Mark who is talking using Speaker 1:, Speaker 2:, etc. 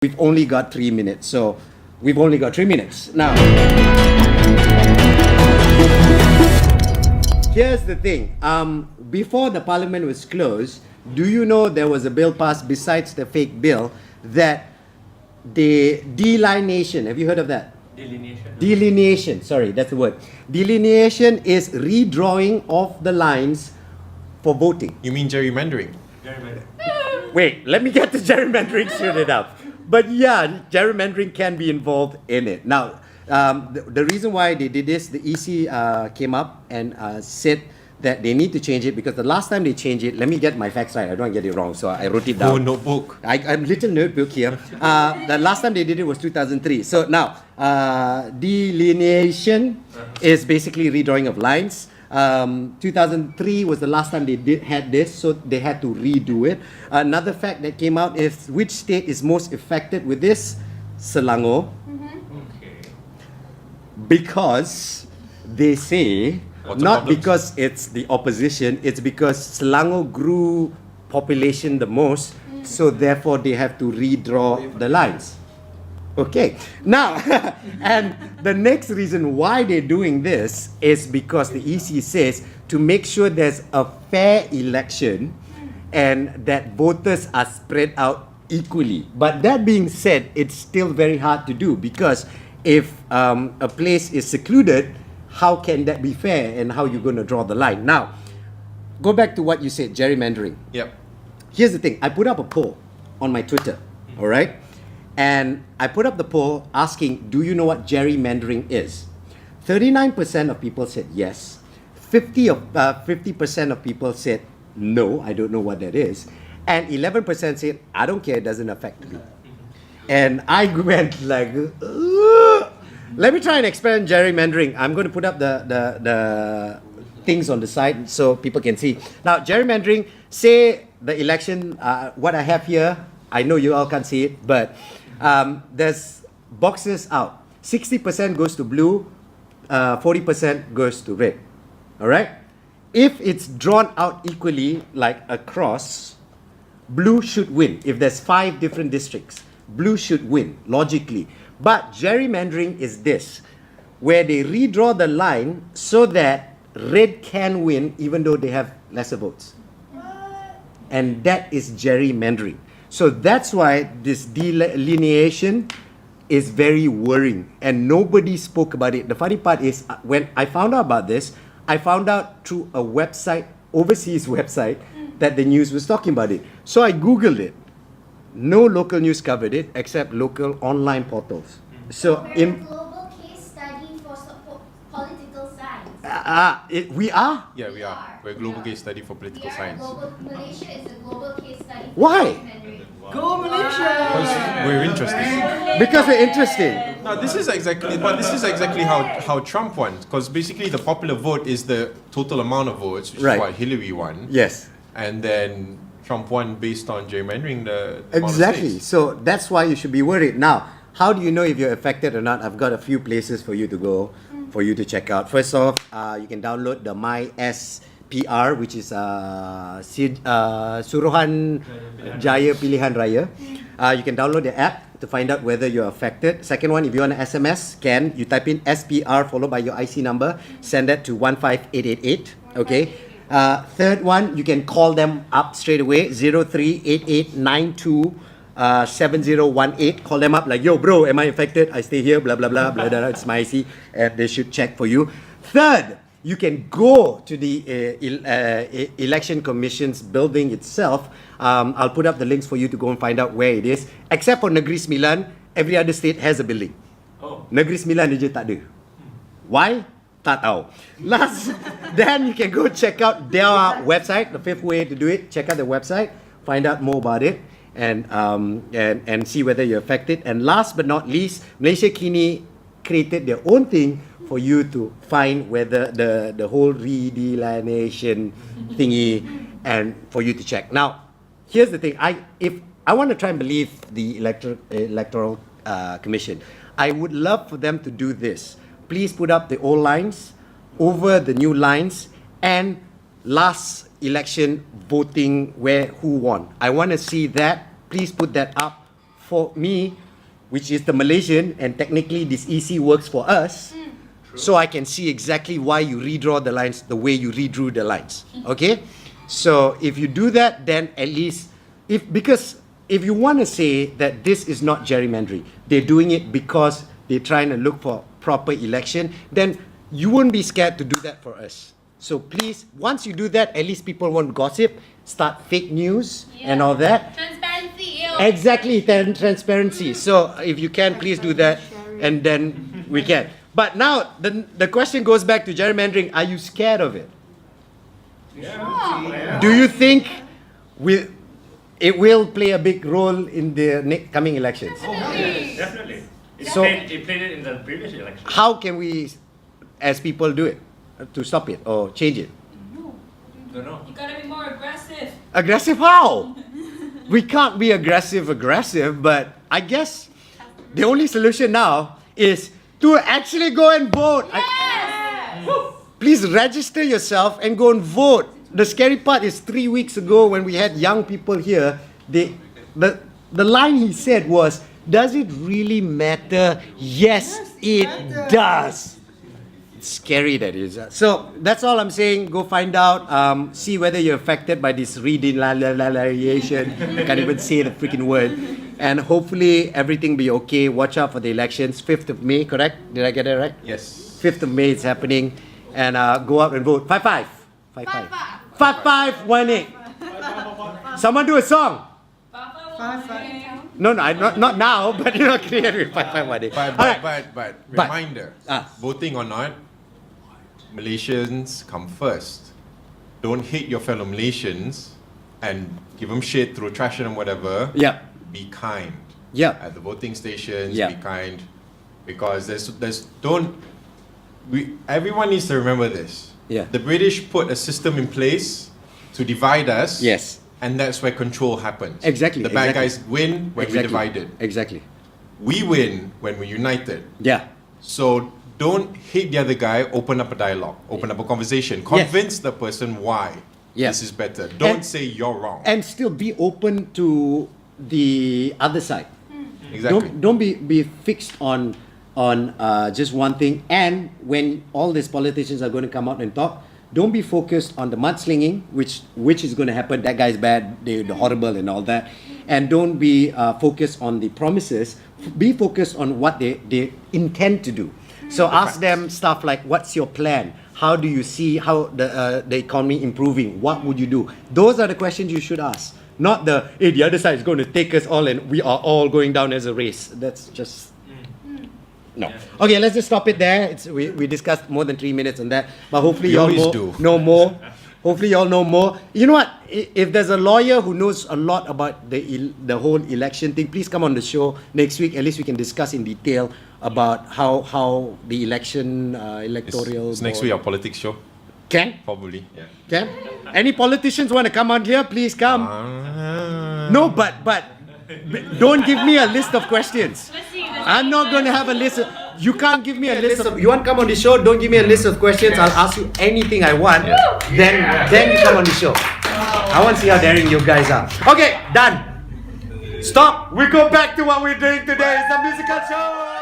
Speaker 1: We've only got 3 minutes, so we've only got 3 minutes. Now, here's the thing. Before the parliament was closed, do you know there was a bill passed besides the fake bill that the delineation, have you heard of that?
Speaker 2: Delineation.
Speaker 1: Delineation, sorry, that's the word. Delineation is redrawing of the lines for voting.
Speaker 3: You mean gerrymandering?
Speaker 2: Gerrymandering.
Speaker 1: Wait, let me get the gerrymandering sorted out. But yeah, gerrymandering can be involved in it. Now, the reason why they did this, the EC came up and said that they need to change it because the last time they changed it, let me get my facts right, I don't get it wrong, so I wrote it down.
Speaker 3: Oh, notebook.
Speaker 1: I'm little notebook here. The last time they did it was 2003. So now, delineation is basically redrawing of lines. 2003 was the last time they had this, so they had to redo it. Another fact that came out is which state is most affected with this? Selangor.
Speaker 2: Okay.
Speaker 1: Because they say,
Speaker 3: What's the
Speaker 1: not
Speaker 3: problem?
Speaker 1: because it's the opposition, it's because Selangor grew population the most, so therefore they have to redraw the lines. Okay, now, and the next reason why they're doing this is because the EC says to make sure there's a fair election and that voters are spread out equally. But that being said, it's still very hard to do because if a place is secluded, how can that be fair and how you're going to draw the line? Now, go back to what you said, gerrymandering.
Speaker 3: Yep.
Speaker 1: Here's the thing, I put up a poll on my Twitter, all right? And I put up the poll asking, do you know what gerrymandering is? 39% of people said yes. 50% of people said no, I don't know what that is. And 11% said, I don't care, it doesn't affect me. And I went like, ugh. Let me try and explain gerrymandering. I'm going to put up the things on the side so people can see. Now, gerrymandering, say the election, what I have here, I know you all can't see it, but there's boxes out. 60% goes to blue, 40% goes to red. All right? If it's drawn out equally, like across, blue should win. If there's 5 different districts, blue should win, logically. But gerrymandering is this, where they redraw the line so that red can win even though they have lesser votes. And that is gerrymandering. So that's why this delineation is very worrying and nobody spoke about it. The funny part is when I found out about this, I found out through a website, overseas website, that the news was talking about it. So I Googled it. No local news covered it except local online portals. So
Speaker 4: We're a
Speaker 1: in
Speaker 4: global case study for political science.
Speaker 1: we are.
Speaker 3: Yeah, we are. We're a global case study for political science.
Speaker 4: Malaysia is a global case study for
Speaker 1: Why?
Speaker 4: gerrymandering.
Speaker 2: Go Malaysia!
Speaker 3: Because we're interesting.
Speaker 1: Because we're interesting.
Speaker 3: No, this is exactly how Trump won. Because basically the popular vote is the total amount of votes, which
Speaker 1: Right.
Speaker 3: is what Hillary won.
Speaker 1: Yes.
Speaker 3: And then Trump won based on gerrymandering the amount of
Speaker 1: Exactly.
Speaker 3: states.
Speaker 1: So that's why you should be worried. Now, how do you know if you're affected or not? I've got a few places for you to go, for you to check out. First off, you can download the My SPR, which is Suruhan Jaya Pilihan Raya. You can download the app to find out whether you're affected. Second one, if you want an SMS, you type in SPR followed by your IC number, send that to 15888. Okay. Third one, you can call them up straight away, 038892 7018. Call them up like, yo bro, am I infected? I stay here, blah blah blah, blah, blah, blah. It's my IC, and they should check for you. Third, you can go to the election commission's building itself. I'll put up the links for you to go and find out where it is. Except for Negeri Sembilan, every other state has a building.
Speaker 2: Oh.
Speaker 1: Negeri Sembilan je tak ada. Why? Tak tahu. Last, then you can go check out their website. The fifth way to do it, check out the website, find out more about it, and see whether you're affected. And last but not least, Malaysia Kini created their own thing for you to find whether the whole redelineation thingy, and for you to check. Now, here's the thing. If I want to try and believe the electoral commission, I would love for them to do this. Please put up the old lines over the new lines and last election voting who won. I want to see that. Please put that up for me, which is the Malaysian, and technically this EC works for us, so I can see exactly why you redraw the lines the way you redrew the lines. Okay? So if you do that, then at least, because if you want to say that this is not gerrymandering, they're doing it because they're trying to look for proper election, then you won't be scared to do that for us. So please, once you do that, at least people won't gossip, start fake news and all that.
Speaker 5: Transparency. Ew.
Speaker 1: Exactly, transparency. So if you can, please do that, and then we can. But now the question goes back to gerrymandering. Are you scared of it?
Speaker 2: Yeah.
Speaker 1: Do you think it will play a big role in the coming elections?
Speaker 2: Definitely. It played it in the previous election.
Speaker 1: How can we, as people, do it to stop it or change it?
Speaker 2: Don't know.
Speaker 5: You gotta be more aggressive.
Speaker 1: Aggressive how? We can't be aggressive, but I guess the only solution now is to actually go and vote. Please register yourself and go and vote. The scary part is 3 weeks ago when we had young people here, the line he said was, does it really matter? Yes, it does. It's scary, that is. So that's all I'm saying. Go find out. See whether you're affected by this redraw. I can't even say the freaking word. And hopefully everything be okay. Watch out for the elections. 5th of May, correct? Did I get it right?
Speaker 3: Yes.
Speaker 1: 5th of May is happening. And go out and vote. 5-5. 5-5. 5-5-1-8. Someone do a song. No, not now, but you know, create it 5-5-1-8.
Speaker 3: But reminder, voting or not, Malaysians come first. Don't hate your fellow Malaysians and give them shit through trash and whatever.
Speaker 1: Yeah.
Speaker 3: Be kind.
Speaker 1: Yeah.
Speaker 3: At the voting stations,
Speaker 1: Yeah.
Speaker 3: be kind. Because everyone needs to remember this.
Speaker 1: Yeah.
Speaker 3: The British put a system in place to divide us.
Speaker 1: Yes.
Speaker 3: And that's where control happens.
Speaker 1: Exactly.
Speaker 3: The bad
Speaker 1: exactly.
Speaker 3: guys win when we divided.
Speaker 1: Exactly.
Speaker 3: We win when we're united.
Speaker 1: Yeah.
Speaker 3: So don't hate the other guy, open up a dialogue, open up a conversation, convince the person why this is better. Don't say you're wrong.
Speaker 1: And still be open to the other side.
Speaker 3: Exactly.
Speaker 1: Don't be fixed on just one thing. And when all these politicians are going to come out and talk, don't be focused on the mudslinging, which is going to happen. That guy's bad, they're horrible and all that. And don't be focused on the promises. Be focused on what they intend to do. So ask them stuff like, what's your plan? How do you see how the economy improving? What would you do? Those are the questions you should ask. Not the other side is going to take us all and we are all going down as a race. That's just... No. Okay, let's just stop it there. We discussed more than 3 minutes on that. But hopefully you all know more. Hopefully you all know more. You know what? If there's a lawyer who knows a lot about the whole election thing, please come on the show next week. At least we can discuss in detail about how the election electoral...
Speaker 3: It's next week our politics show.
Speaker 1: Can?
Speaker 3: Probably, yeah.
Speaker 1: Can? Any politicians want to come on here? Please come. No, but don't give me a list of questions. I'm not going to have a list. You can't give me a list of... You want to come on the show? Don't give me a list of questions. I'll ask you anything I want. Then you come on the show. I want to see how daring you guys are. Okay, done. Stop. We go back to what we're doing today. It's the musical show.